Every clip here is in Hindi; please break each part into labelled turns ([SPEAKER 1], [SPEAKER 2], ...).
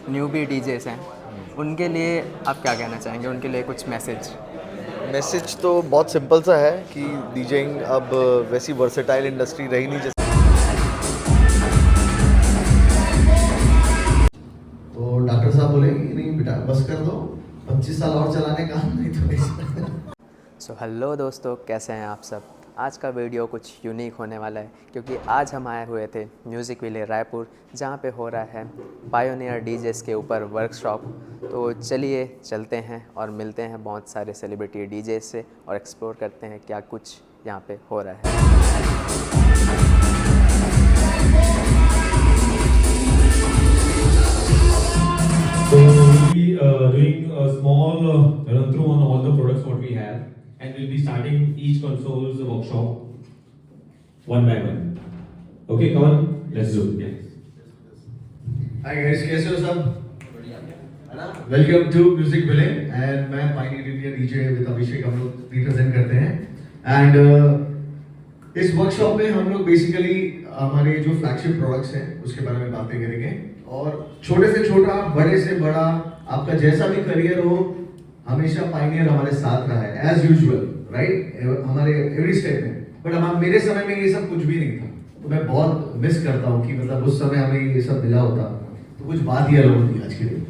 [SPEAKER 1] न्यूबी डीजेस हैं उनके लिए आप क्या कहना चाहेंगे, उनके लिए कुछ मैसेज?
[SPEAKER 2] मैसेज तो बहुत सिंपल सा है कि डीजेइंग अब वैसी वर्सेटाइल इंडस्ट्री रही नहीं जैसे।
[SPEAKER 3] तो डॉक्टर साहब बोले कि नहीं बेटा बस कर दो, 25 साल और चलाने का, नहीं तो नहीं।
[SPEAKER 1] सो हेलो दोस्तों, कैसे हैं आप सब? आज का वीडियो कुछ यूनिक होने वाला है क्योंकि आज हम आए हुए थे म्यूज़िक विले रायपुर, जहाँ पे हो रहा है पायोनियर डीजेस के ऊपर वर्कशॉप। तो चलिए चलते हैं और मिलते हैं बहुत सारे सेलिब्रिटी डीजे से और एक्सप्लोर करते हैं क्या कुछ यहाँ पे हो रहा है।
[SPEAKER 4] So we'll be doing a small run through on all the products what we have, and we'll be starting each console's workshop one by one. Okay, come on, let's do it. Yeah.
[SPEAKER 3] Hi guys, कैसे हो सब? Welcome to music ville and मैं Pioneer India DJ with Abhishek हम लोग रिप्रेजेंट करते हैं। एंड इस वर्कशॉप में हम लोग बेसिकली हमारे जो फ्लैगशिप प्रोडक्ट्स हैं उसके बारे में बातें करेंगे और छोटे से छोटा बड़े से बड़ा आपका जैसा भी करियर हो, हमेशा पायनियर हमारे साथ रहा है एज यूजुअल, राइट, हमारे एवरी स्टेप में। बट मेरे समय में ये सब कुछ भी नहीं था, तो मैं बहुत मिस करता हूँ कि मतलब उस समय हमें ये सब मिला होता तो कुछ बात ही अलग होती आज के दिन।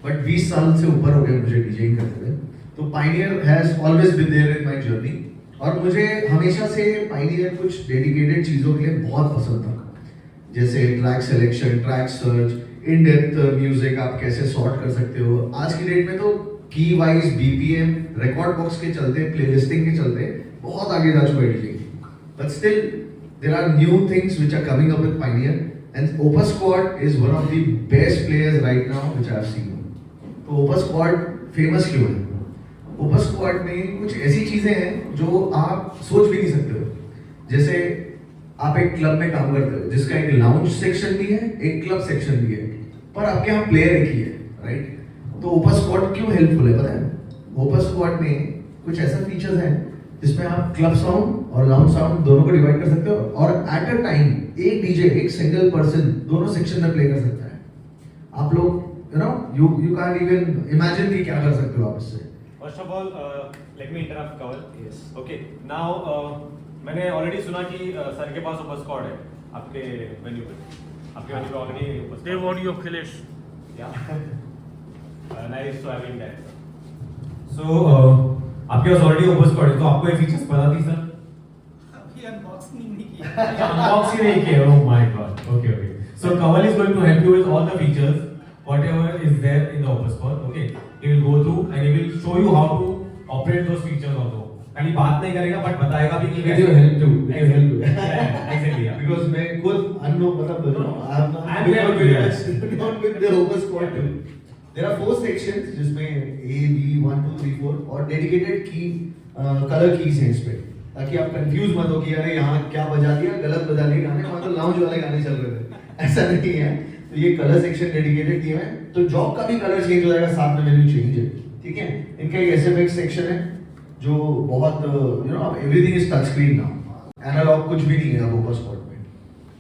[SPEAKER 3] बट 20 साल से ऊपर हो गए मुझे डीजेइंग करते हुए, तो Pioneer has always been there in my journey. और मुझे हमेशा से पायनियर कुछ डेडिकेटेड चीज़ों के लिए बहुत पसंद था, जैसे track selection, track search, in depth music आप कैसे सॉर्ट कर सकते हो। आज की डेट में तो की वाइज बीपीएम रिकॉर्ड बॉक्स के चलते, प्लेलिस्टिंग के चलते बहुत आगे जा चुका है DJ. But still there are new things which are coming up with Pioneer and Opus squad is one of the best players right now which I have seen. तो ओपस स्क्वाड फेमस क्यों है? ओपस स्क्वाड में कुछ ऐसी चीजें हैं जो आप सोच भी नहीं सकते हो। जैसे आप एक क्लब में काम करते हो जिसका एक लाउंज सेक्शन भी है, एक क्लब सेक्शन भी है, पर आपके यहाँ प्लेयर एक ही है, राइट? तो ओपस स्क्वाड क्यों हेल्पफुल है पता है? ओपस स्क्वाड में कुछ ऐसा फीचर्स हैं जिसमें आप क्लब साउंड और लाउंज साउंड दोनों को डिवाइड कर सकते हो और एट अ टाइम एक डीजे, एक सिंगल पर्सन दोनों सेक्शन में प्ले कर सकता है। आप लोग you can't even imagine कि क्या कर सकते हो आप इससे।
[SPEAKER 5] First of all, let me interrupt Kawal. Yes. Okay. Now, मैंने already सुना कि सर के पास ओपस स्क्वाड है आपके वेन्यू पे। आपके वेन्यू पे already opus squad.
[SPEAKER 6] They want you, Akhilesh.
[SPEAKER 5] Yeah. Nice to having that.
[SPEAKER 4] So आपके पास already ओपस स्क्वाड है, तो आपको ये फीचर्स पता थी सर?
[SPEAKER 6] अभी अनबॉक्सिंग नहीं किया।
[SPEAKER 4] Unboxing नहीं किया, oh my god. Okay, okay. So Kawal is going to help you with all the features, whatever is there in the Opus Squad. Okay, he will go through and he will show you how to operate those features also. खाली बात नहीं करेगा बट बताएगा भी कि कैसे
[SPEAKER 3] help to
[SPEAKER 4] exactly yeah.
[SPEAKER 3] because मैं खुद unknown मतलब I am
[SPEAKER 4] I'm very good
[SPEAKER 3] not with the Opus Squad too. There are 4 sections जिसमें A, B, 1, 2, 3, 4 और dedicated की color keys हैं इस पे, ताकि आप कंफ्यूज मत हो कि अरे यहाँ क्या बजा दिया, गलत बजा दिए गाने, वहाँ तो लाउंज वाले गाने चल रहे थे, ऐसा नहीं है। तो ये कलर सेक्शन डेडिकेटेड दिए हैं, तो जॉब का भी कलर चेंज हो जाएगा, साथ में मेन्यू चेंज है, ठीक है। इनका एक एसएफएक्स सेक्शन है जो बहुत everything is touch screen now, analog कुछ भी नहीं है अब ओपस स्क्वाड में।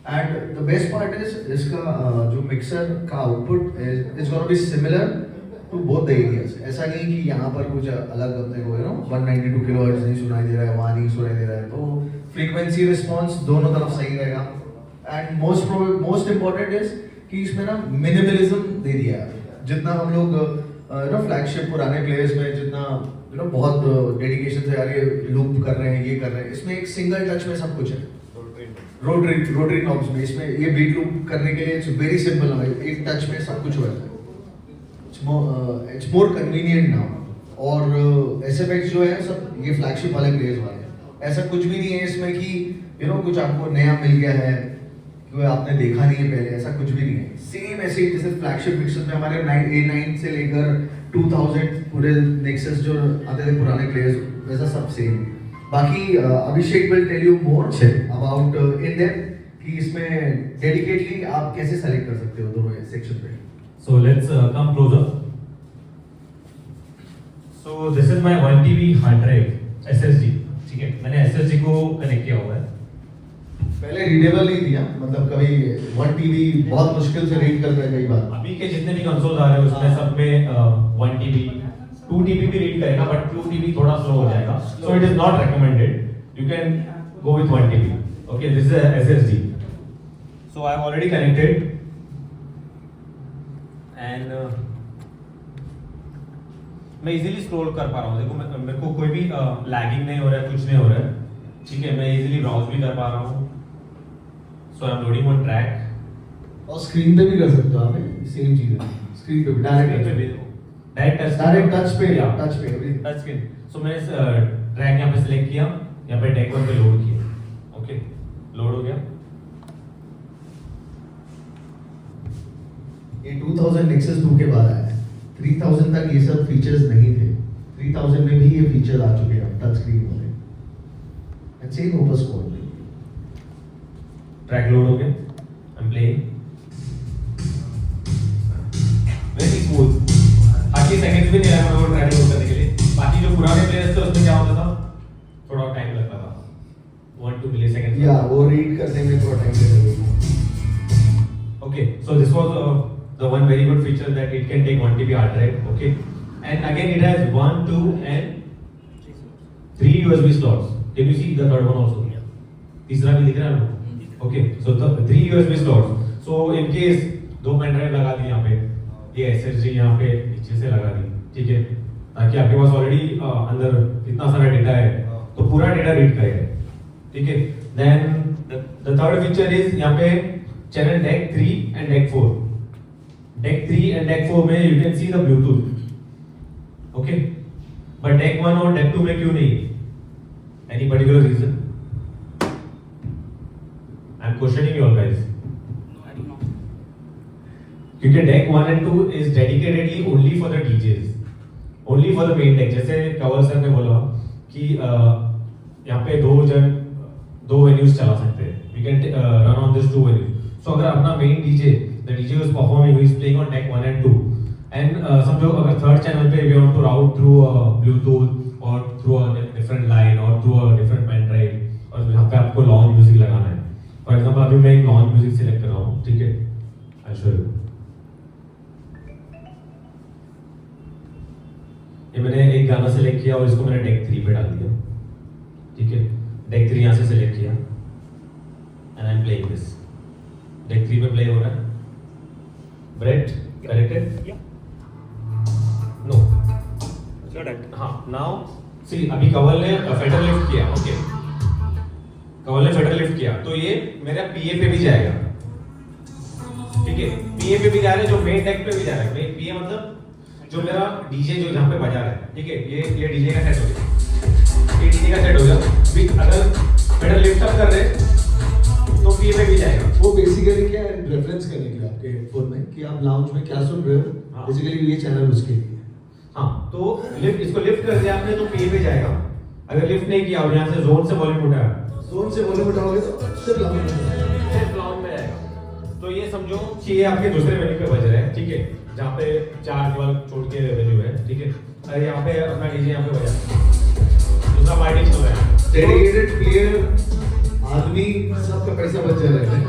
[SPEAKER 3] And the best part is इसका जो मिक्सर का output is gonna be similar to both the areas. ऐसा नहीं कि यहाँ पर कुछ अलग अपने को 192 किलोहर्ट्ज नहीं सुनाई दे रहा है, वहाँ नहीं सुनाई दे रहा है, तो फ्रीक्वेंसी रिस्पॉन्स दोनों तरफ सही रहेगा। एंड मोस्ट इम्पोर्टेंट इज कि इसमें ना मिनिमलिज्म दे दिया है। जितना हम लोग फ्लैगशिप पुराने प्लेयर्स में जितना बहुत डेडिकेशन से यार ये लूप कर रहे हैं, ये कर रहे हैं, इसमें एक सिंगल टच में सब कुछ है। रोटरी नॉब्स में इसमें ये बीट लूप करने के लिए इट्स वेरी सिंपल है, एक टच में सब कुछ हो जाता है। It's more convenient now. और एसएफएक्स जो है सब ये फ्लैगशिप वाले प्लेयर्स वाले हैं, ऐसा कुछ भी नहीं है इसमें कि कुछ आपको नया मिल गया है जो आपने देखा नहीं है पहले, ऐसा कुछ भी नहीं है। सेम ऐसे ही जैसे फ्लैगशिप मिक्सर में हमारे A9 से लेकर 2000 पूरे नेक्सस जो आते थे पुराने प्लेयर्स, वैसा सब सेम। बाकी Abhishek will tell you more about in depth कि इसमें डेडिकेटली आप कैसे सेलेक्ट कर सकते हो दोनों सेक्शन पे।
[SPEAKER 4] So let's come closer. So this is my 1 TB hard drive SSD, ठीक है, मैंने SSD को कनेक्ट किया हुआ है।
[SPEAKER 3] पहले रीडेबल नहीं दिया, मतलब कभी 1 TB बहुत मुश्किल से रीड करता है कई बार।
[SPEAKER 4] अभी के जितने भी कंसोल्स आ रहे हैं उसमें सब में 1 TB 2 TB भी रीड करेगा, बट 2 TB थोड़ा स्लो हो जाएगा, so it is not recommended. You can go with 1 TB। Okay, this is SSD। So I have already connected and मैं इजीली स्क्रॉल कर पा रहा हूँ। देखो मेरे को कोई भी लैगिंग नहीं हो रहा है, कुछ नहीं हो रहा है, ठीक है। मैं इजीली ब्राउज भी कर पा रहा हूँ। So I am loading on track.
[SPEAKER 3] और स्क्रीन पे भी कर सकते हो आप, सेम चीज है स्क्रीन पे भी, डायरेक्ट टच पे,
[SPEAKER 4] टच स्क्रीन। सो मैंने ट्रैक यहाँ पे सिलेक्ट किया, यहाँ पे डेक 1 पे लोड किया। ओके, लोड हो गया।
[SPEAKER 3] ये 2000 Nexus 2 के बाद आया है। 3000 तक ये सब फीचर्स नहीं थे, 3000 में भी ये फीचर आ चुके हैं टच स्क्रीन वाले। एंड सेम ओपस कोड में
[SPEAKER 4] ट्रैक लोड हो गया। I am playing very smooth. 30 seconds भी नहीं लगा मेरे को ट्रैक लोड करने के लिए। बाकी जो पुराने प्लेयर्स थे उसमें क्या होता था, थोड़ा टाइम लगता था, 1-2 मिलीसेकंड।
[SPEAKER 3] या वो रीड करने में थोड़ा टाइम लगेगा।
[SPEAKER 4] Okay, so this was the one very good feature that it can take 1 TB hard drive. Okay, and again it has 1, 2 and 3 USB slots. Can you see the third one also? तीसरा भी दिख रहा है आपको? Okay, so the 3 USB slots. So in case 2 pen drive लगा दी यहाँ पे, ये SSD यहाँ पे नीचे से लगा दी, ठीक है, ताकि आपके पास ऑलरेडी अंदर इतना सारा डेटा है तो पूरा डेटा रीड करेगा, ठीक है। Then the third feature is यहाँ पे channel deck 3 and deck 4। Deck 3 and deck 4 में you can see the Bluetooth, okay, but deck 1 और डेक 2 में क्यों नहीं? Any particular reason? I'm questioning you all guys.
[SPEAKER 6] I don't know.
[SPEAKER 4] क्योंकि deck 1 and 2 is dedicatedly only for the DJs, only for the main deck। जैसे कंवल सर ने बोला कि यहाँ पे दो venues चला सकते हैं, we can run on this 2 venues। So अगर अपना main DJ, the DJ who is performing, who is playing on deck 1 and 2, and समझो अगर third channel पे we want to route through Bluetooth or through a different line or through a different pen drive, और यहाँ पे आपको launch music लगाना है। For example अभी मैं एक launch music select कर रहा हूँ, ठीक है, I'll show you। ये मैंने एक गाना select किया और इसको मैंने deck 3 पे डाल दिया, ठीक है। deck 3 यहाँ से select किया and I'm playing this। Deck 3 पे प्ले हो रहा है। ब्रेट करेक्टेड? नो, हाँ। नाउ सी, अभी कवल ने फेडर लिफ्ट किया। ओके, कवल ने फेडर लिफ्ट किया तो ये मेरा पीए पे भी जाएगा, ठीक है। पीए पे भी जा रहा है, जो मेन डेक पे भी जा रहा है। पीए मतलब जो मेरा डीजे जो जहाँ पे बजा रहा है, ठीक है। ये डीजे का सेट हो गया, ये डीजे का सेट हो गया। अगर फेडर लिफ्ट अप कर रहे तो पीए पे भी जाएगा।
[SPEAKER 3] वो बेसिकली क्या है, रेफरेंस करने के लिए आपके हेडफोन में कि आप लाउंज में क्या सुन रहे हो, बेसिकली ये चैनल उसके लिए।
[SPEAKER 4] हाँ, तो इसको लिफ्ट कर दिया आपने तो पीए पे जाएगा। अगर लिफ्ट नहीं किया और यहाँ से जोन से वॉल्यूम उठाया,
[SPEAKER 3] जोन से वॉल्यूम उठाओगे तो सिर्फ
[SPEAKER 4] लाउंज में जाएगा। तो ये समझो कि ये आपके दूसरे वेन्यू पे बज रहे हैं, ठीक है, जहाँ पे 4 दीवार छोड़ के वेन्यू है, ठीक है। अरे यहाँ पे अपना डीजे यहाँ पे बजा, दूसरा पार्टी चल रहा है,
[SPEAKER 3] डेडिकेटेड प्लेयर आदमी, सबका पैसा बच जा रहा है।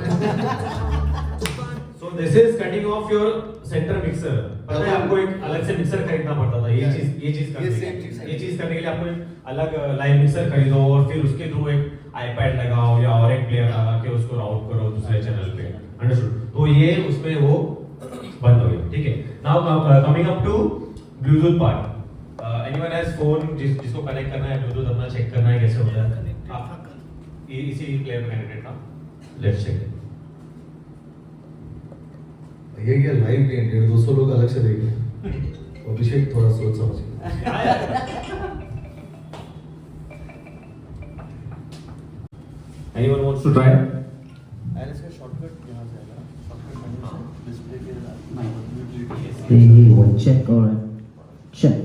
[SPEAKER 4] So this is cutting off your center mixer। पता है आपको एक अलग से मिक्सर खरीदना पड़ता था, ये चीज करने के लिए आपको एक अलग लाइव मिक्सर खरीदो और फिर उसके थ्रू एक आईपैड लगाओ या और एक प्लेयर लगा के उसको राउट करो दूसरे चैनल पे। अंडरस्टूड? तो ये उसमें वो बंद हो गया, ठीक है। Now coming up to Bluetooth part. Anyone has phone जिसको कनेक्ट करना है ब्लूटूथ अपना चेक करना है कैसे होता है? ये इसी प्लेयर में कनेक्टेड था। Let's check.
[SPEAKER 3] ये क्या लाइव नहीं है, 150 लोग अलग से देख रहे हैं। अभिषेक थोड़ा सोच समझ के।
[SPEAKER 4] Anyone wants to try?
[SPEAKER 2] And इसका शॉर्टकट यहाँ से आएगा, शॉर्टकट मेन्यू से डिस्प्ले के
[SPEAKER 7] Hey, one check, all right. Check.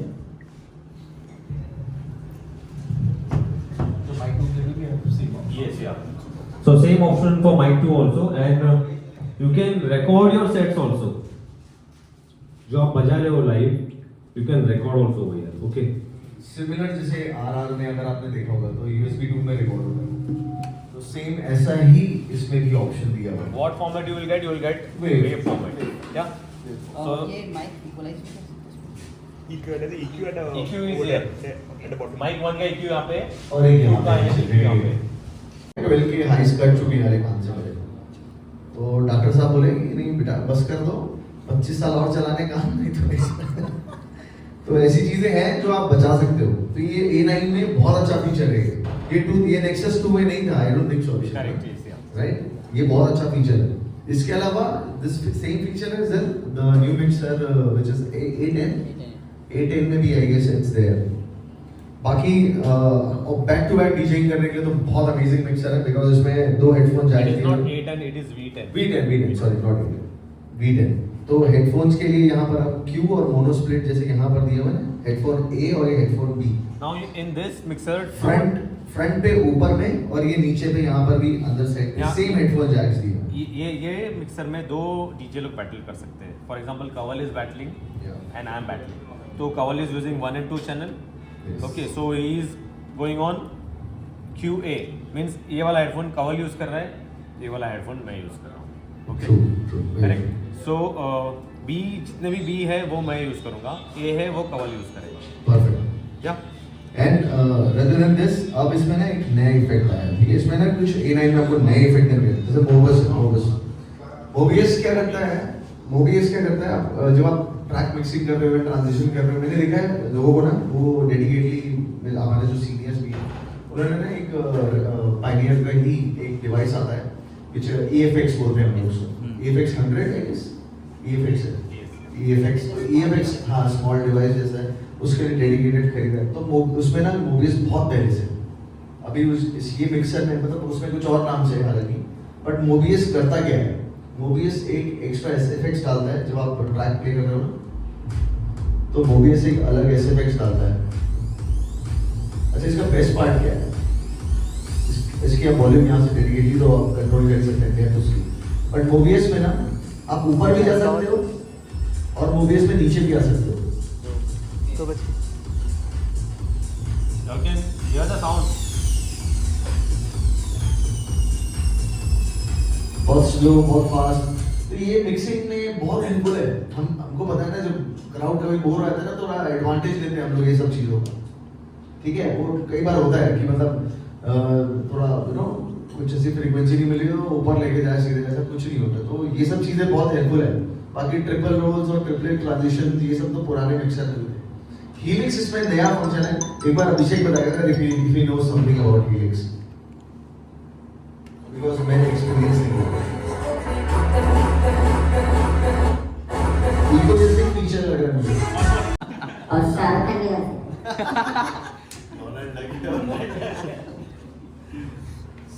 [SPEAKER 2] तो माइक में भी है same.
[SPEAKER 4] Yes, yeah. So same option for mic 2 also, and you can record your sets also. जो आप बजा रहे हो live, you can record also over here. Okay.
[SPEAKER 3] Similar जैसे आरआर में अगर आपने देखा होगा तो USB 2 में रिकॉर्ड होता है। तो सेम ऐसा ही इसमें भी ऑप्शन दिया हुआ है
[SPEAKER 5] What format you will get? You will get
[SPEAKER 3] Wave.
[SPEAKER 5] wave format. Yeah. So
[SPEAKER 6] ये mic equalize
[SPEAKER 5] EQ is here. Mic 1 का EQ यहाँ पे,
[SPEAKER 3] और एक यहाँ
[SPEAKER 5] 2 का EQ यहाँ पे.
[SPEAKER 3] ट्वेल्व के हाइस कट चुकी नाले कान से मेरे तो डॉक्टर साहब बोले कि नहीं बेटा बस कर दो 25 साल और चलाने का नहीं तो नहीं तो ऐसी चीजें हैं जो आप बचा सकते हो तो ये A9 में बहुत अच्छा फीचर है ये Nexus 2 में नहीं था I don't think so
[SPEAKER 5] Correct, yes, yeah.
[SPEAKER 3] Right ये बहुत अच्छा फीचर है इसके अलावा this same feature is the new mixer which is A10 में भी आई गेस इट्स देयर बाकी बैक टू बैक डीजेइंग करने के लिए तो बहुत अमेजिंग मिक्सर है बिकॉज़ इसमें दो हेडफोन
[SPEAKER 5] It
[SPEAKER 3] जाएंगे
[SPEAKER 5] is not A10, it is V10.
[SPEAKER 3] V10 sorry not V10 तो हेडफोन्स के लिए यहाँ पर आप Q और मोनो स्प्लिट जैसे यहाँ पर दिए हुए हैं हेडफोन A और ये headphone B
[SPEAKER 5] Now in this mixer,
[SPEAKER 3] front पे ऊपर में और ये नीचे पे यहाँ पर भी अंदर साइड पे
[SPEAKER 5] यहाँ-
[SPEAKER 3] सेम हेडफोन जैक्स दिए
[SPEAKER 5] ये मिक्सर में दो डीजे लोग बैटल कर सकते हैं. For example Kaval is battling
[SPEAKER 3] Yeah.
[SPEAKER 5] And I am battling. तो Kaval is using 1 and 2 channel.
[SPEAKER 3] Yes.
[SPEAKER 5] Okay so he is going on QA means ये वाला हेडफोन कवल यूज कर रहा है, ये वाला हेडफोन मैं यूज कर रहा हूँ. Okay
[SPEAKER 3] True.
[SPEAKER 5] करेक्ट. सो B जितने भी B है वो मैं यूज करूँगा, A है वो कवल यूज करेगा.
[SPEAKER 3] परफेक्ट
[SPEAKER 5] क्या
[SPEAKER 3] एंड rather than this अब इसमें ना एक नया इफेक्ट आया है ठीक है इसमें ना कुछ A9 में आपको नए इफेक्ट मिल रहे हैं जैसे Mobius क्या करता है आप जब आप ट्रैक मिक्सिंग कर रहे हो ट्रांजिशन कर रहे हो मैंने देखा है लोगों को ना वो डेडिकेटली हमारे जो सीनियर्स भी हैं उन्होंने ना एक पायनियर का ही एक डिवाइस आता है which EFX बोलते हैं हम लोग उसको EFX 100 है EFX है EFX हाँ स्मॉल डिवाइस जैसा है उसके लिए डेडिकेटेड खरीदा है तो उसमें ना Mobius बहुत पहले से अभी ये मिक्सर में मतलब उसमें कुछ और नाम से हालांकि बट Mobius करता क्या है Mobius एक एक्स्ट्रा SFX डालता है जब आप ट्रैक प्ले कर रहे हो ना तो Mobius एक अलग SFX डालता है. अच्छा इसका बेस्ट पार्ट क्या है इसकी आप वॉल्यूम यहाँ से डेडिकेटली तो आप कंट्रोल कर सकते हैं तो उसकी बट Mobius में ना आप ऊपर भी जा सकते हो और Mobius में नीचे भी आ सकते हो.
[SPEAKER 1] तो बस
[SPEAKER 5] You can hear the sound.
[SPEAKER 3] बहुत स्लो बहुत फास्ट तो ये मिक्सिंग में बहुत हेल्पफुल है हमको पता है ना जब क्राउड कभी बोर रहता है ना थोड़ा एडवांटेज लेते हैं हम लोग ये सब चीज़ों का ठीक है वो कई बार होता है कि मतलब थोड़ा कुछ ऐसी फ्रीक्वेंसी नहीं मिली तो ऊपर लेके जाए सीधे ऐसा कुछ नहीं होता तो ये सब चीज़ें बहुत हेल्पफुल है बाकी ट्रिपल रोल्स और ट्रिपलेट ट्रांजिशन ये सब तो पुराने मिक्सर में होते हैं हीलिक्स इसमें नया फंक्शन है एक बार अभिषेक बताएगा if you know something about helix because मैंने एक्सपीरियंस नहीं किया इको जैसे फीचर लग रहा है मुझे
[SPEAKER 8] और शाहरुख खान ने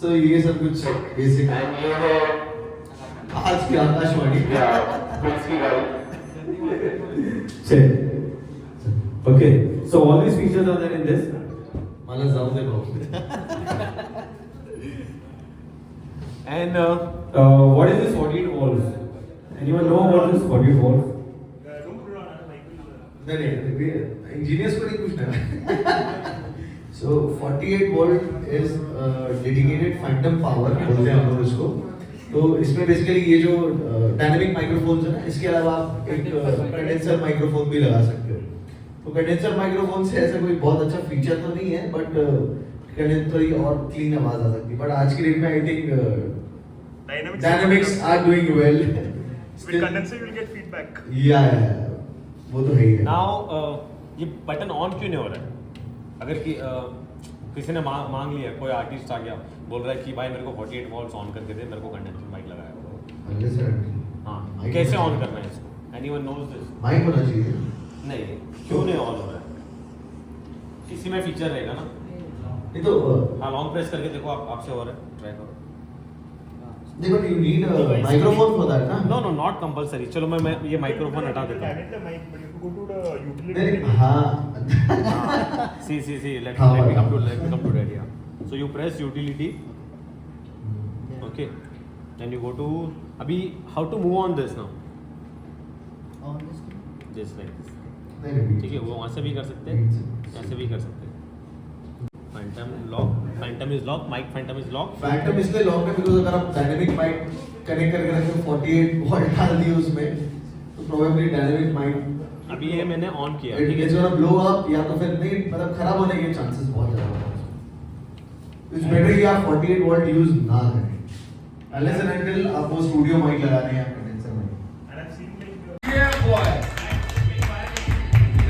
[SPEAKER 3] सो ये सब कुछ बेसिक आज की Akashvani
[SPEAKER 4] Okay, so all these features are there in this.
[SPEAKER 3] मला जाऊ दे भाऊ
[SPEAKER 5] And
[SPEAKER 4] What is this 48 volts? Anyone know about this 48 volts?
[SPEAKER 3] नहीं इंजीनियर्स को नहीं पूछना सो 48 volt is dedicated Phantom power बोलते हैं हम लोग इसको तो इसमें बेसिकली ये जो डायनामिक माइक्रोफोन्स है ना इसके अलावा आप एक कंडेंसर माइक्रोफोन भी लगा सकते हो तो कंडेंसर माइक्रोफोन से ऐसा कोई बहुत अच्छा फीचर तो नहीं है बट कंडेंसर और क्लीन आवाज आ सकती है बट आज की डेट में I think dynamics are doing well
[SPEAKER 9] With condenser, you will get feedback.
[SPEAKER 3] या वो तो है ही है
[SPEAKER 5] now ये बटन ऑन क्यों नहीं हो रहा है? अगर किसी ने मांग लिया कोई आर्टिस्ट आ गया बोल रहा है कि भाई मेरे को 48 वोल्ट्स ऑन करके दे मेरे को कंडेंसर माइक लगाया
[SPEAKER 3] अगले सर
[SPEAKER 5] हाँ
[SPEAKER 3] Mic
[SPEAKER 5] कैसे
[SPEAKER 3] होना
[SPEAKER 5] ऑन
[SPEAKER 3] चाहिए।
[SPEAKER 5] करना है इसको एनीवन नोज दिस
[SPEAKER 3] माइक होना चाहिए
[SPEAKER 5] नहीं क्यों नहीं ऑन हो रहा है इसी में फीचर रहेगा ना
[SPEAKER 3] नहीं तो
[SPEAKER 5] हाँ लॉन्ग प्रेस करके देखो आपसे हो रहा है ट्राई करो
[SPEAKER 3] नहीं but you need microphone for that ना
[SPEAKER 5] नो नो नॉट कंपलसरी चलो मैं ये माइक्रोफोन हटा देता हूँ
[SPEAKER 9] Damage the mic, but you have to go to the utility.
[SPEAKER 3] नहीं हाँ
[SPEAKER 5] see let
[SPEAKER 3] हाँ,
[SPEAKER 5] me
[SPEAKER 3] हाँ।
[SPEAKER 5] come to that yeah so you press utility okay then you go to अभी how to move on this now just like this
[SPEAKER 3] नहीं
[SPEAKER 5] ठीक है वो वहाँ से भी कर सकते हैं यहाँ से भी कर सकते हैं find Phantom is lock, mic Phantom is lock.
[SPEAKER 3] Phantom इसलिए लॉक है बिकॉज अगर आप डायनेमिक माइक कनेक्ट करके रखें 48 वोल्ट डाल दिए उसमें तो प्रोबेबली डायनेमिक माइक
[SPEAKER 5] अभी ये मैंने ऑन किया है,
[SPEAKER 3] इट
[SPEAKER 5] ठीक है?
[SPEAKER 3] इज गोना ब्लो अप या तो फिर नहीं मतलब खराब होने के चांसेस बहुत ज्यादा हैं। इट्स बेटर कि आप 48 वोल्ट यूज ना करें अनलेस एंड अनटिल आपको स्टूडियो माइक लगाने हैं आपका टेंशन नहीं।
[SPEAKER 9] And I've seen like
[SPEAKER 3] Yeah, boy.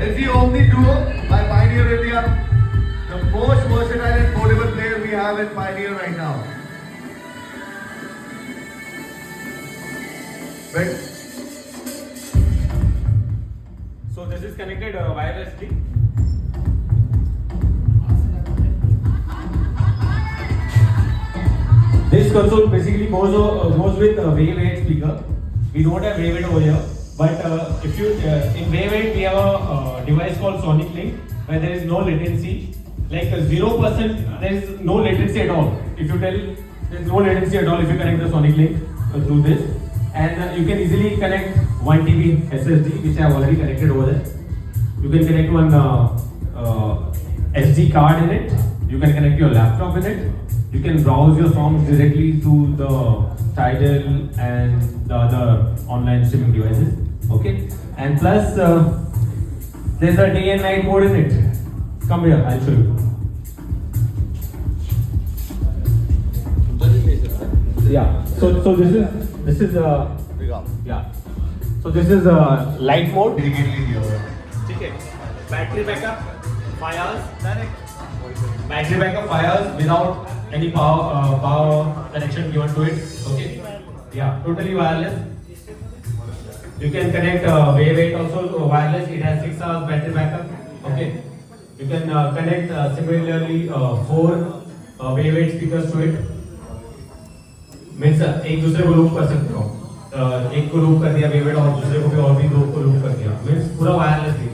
[SPEAKER 3] It's the only duo by Pioneer India, the most versatile and portable player we have in Pioneer right now. But
[SPEAKER 5] So this is connected wirelessly. This console basically goes with Wave 8 speaker. We don't have Wave 8 over here, but if you in Wave 8 we have a device called Sonic Link where there is no latency, like 0%. There is no latency at all. If you tell there is no latency at all if you connect the Sonic Link through this, and you can easily connect 1 TB SSD, which I have already connected over there. You can connect one SD card in it. You can connect your laptop in it. You can browse your songs directly to the Tidal and the other online streaming devices. Okay, and plus there's a day and night mode in it. Come here, I'll show you. Yeah. So this is yeah. So this is light mode.
[SPEAKER 3] dedicatedly दिया हुआ है।
[SPEAKER 5] ठीक है, battery backup 5 hours direct, battery backup 5 hours without any power connection given to it. Okay, yeah, totally wireless. You can connect Wave 8 also wireless. It has 6 hours battery backup. Okay, you can connect similarly 4 Wave 8 speakers to it. Means एक दूसरे को लूप कर सकते हो, एक को लूप कर दिया Wave 8 और दूसरे को भी और भी 2 को लूप कर दिया, मीन्स पूरा वायरलेसली।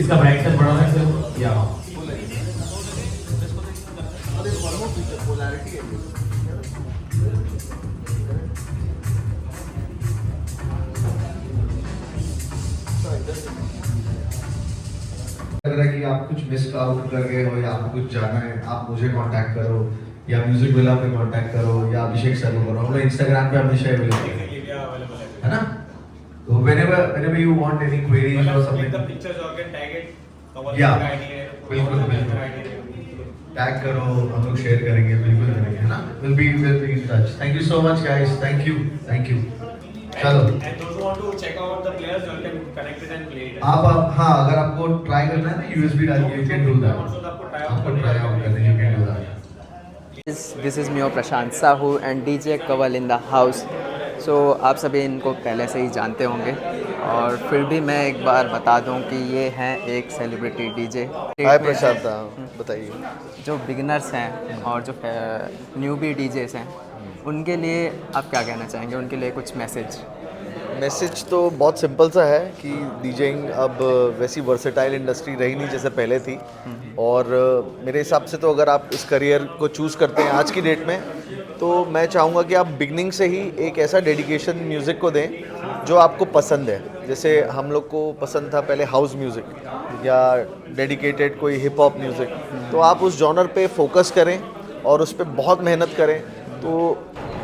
[SPEAKER 5] इसका ब्राइटनेस बढ़ा सकते हो या
[SPEAKER 3] लग रहा है कि आप कुछ मिस आउट कर गए हो या आपको कुछ जाना है, आप मुझे कांटेक्ट करो या म्यूजिक विला पे कांटेक्ट करो या अभिषेक सर को करो। हम लोग इंस्टाग्राम पे हमेशा अवेलेबल है ना, तो whenever you want any queries or something,
[SPEAKER 5] pictures और कैन टैग इट,
[SPEAKER 3] Yeah, बिल्कुल टैग करो, हम लोग शेयर करेंगे, बिल्कुल करेंगे, है ना। we'll be in touch. Thank you so much guys, thank you चलो
[SPEAKER 5] And those who want to check out the players, you can connect it and play it.
[SPEAKER 3] आप हाँ अगर आपको ट्राई करना है ना USB डाल के you can do that, आपको ट्राई आउट करना है you can do that.
[SPEAKER 1] This is me Prashant Sahu and DJ Kaval in the house. So आप सभी इनको पहले से ही जानते होंगे और फिर भी मैं एक बार बता दूं कि ये हैं एक सेलिब्रिटी DJ।
[SPEAKER 2] हाय प्रशांत, बताइए।
[SPEAKER 1] जो बिगिनर्स हैं और जो न्यूबी DJs हैं उनके लिए आप क्या कहना चाहेंगे, उनके लिए कुछ मैसेज
[SPEAKER 2] तो बहुत सिंपल सा है कि डीजेइंग अब वैसी वर्सेटाइल इंडस्ट्री रही नहीं जैसे पहले थी, और मेरे हिसाब से तो अगर आप इस करियर को चूज़ करते हैं आज की डेट में, तो मैं चाहूँगा कि आप बिगनिंग से ही एक ऐसा डेडिकेशन म्यूज़िक को दें जो आपको पसंद है। जैसे हम लोग को पसंद था पहले हाउस म्यूज़िक या डेडिकेटेड कोई हिप हॉप म्यूज़िक, तो आप उस जॉनर पे फोकस करें और उस पर बहुत मेहनत करें, तो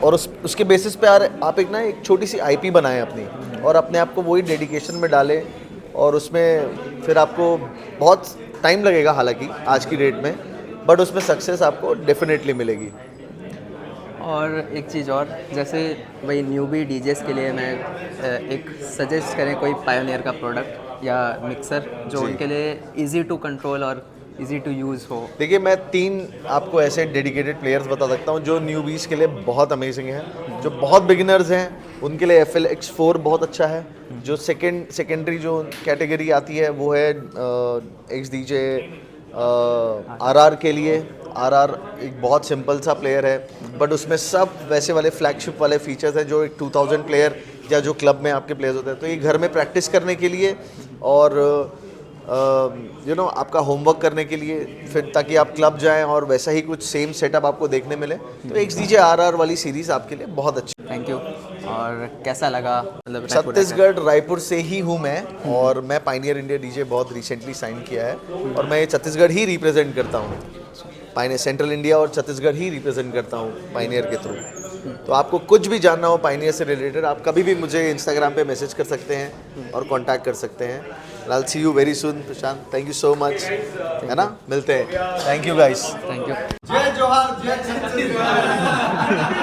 [SPEAKER 2] और उसके बेसिस पे आप एक छोटी सी आईपी बनाएं अपनी, और अपने आप को वही डेडिकेशन में डालें, और उसमें फिर आपको बहुत टाइम लगेगा हालांकि आज की डेट में, बट उसमें सक्सेस आपको डेफिनेटली मिलेगी।
[SPEAKER 1] और एक चीज़ और, जैसे वही न्यूबी DJs के लिए मैं एक सजेस्ट करें कोई पायोनियर का प्रोडक्ट या मिक्सर जो उनके लिए इजी टू कंट्रोल और इजी टू यूज़ हो।
[SPEAKER 2] देखिए, मैं 3 आपको ऐसे डेडिकेटेड प्लेयर्स बता सकता हूँ जो न्यूबीज़ के लिए बहुत अमेजिंग हैं। जो बहुत बिगिनर्स हैं उनके लिए FLX4 बहुत अच्छा है। जो सेकेंडरी जो कैटेगरी आती है वो है XDJ RR के लिए। RR एक बहुत सिंपल सा प्लेयर है, बट उसमें सब वैसे वाले फ्लैगशिप वाले फीचर्स हैं जो एक 2000 प्लेयर या जो क्लब में आपके प्लेयर्स होते हैं, तो ये घर में प्रैक्टिस करने के लिए और आपका होमवर्क करने के लिए, फिर ताकि आप क्लब जाएं और वैसा ही कुछ सेम सेटअप आपको देखने मिले, तो एक DJ RR वाली सीरीज़ आपके लिए बहुत अच्छी।
[SPEAKER 1] Thank you. और कैसा लगा, मतलब
[SPEAKER 2] छत्तीसगढ़ रायपुर से ही हूँ मैं, और मैं पाइनियर इंडिया DJ बहुत रिसेंटली साइन किया है, और मैं छत्तीसगढ़ ही रिप्रेजेंट करता हूँ। पाइनियर सेंट्रल इंडिया और छत्तीसगढ़ ही रिप्रेजेंट करता हूँ पाइनियर के थ्रू। तो आपको कुछ भी जानना हो पाइनियर से रिलेटेड, आप कभी भी मुझे इंस्टाग्राम पे मैसेज कर सकते हैं और कांटेक्ट कर सकते हैं। I'll see you very soon, Prashant. Thank you so much, है ना, मिलते हैं। Thank you guys.
[SPEAKER 1] Thank you.
[SPEAKER 3] जय जोहार, जय छत्तीसगढ़।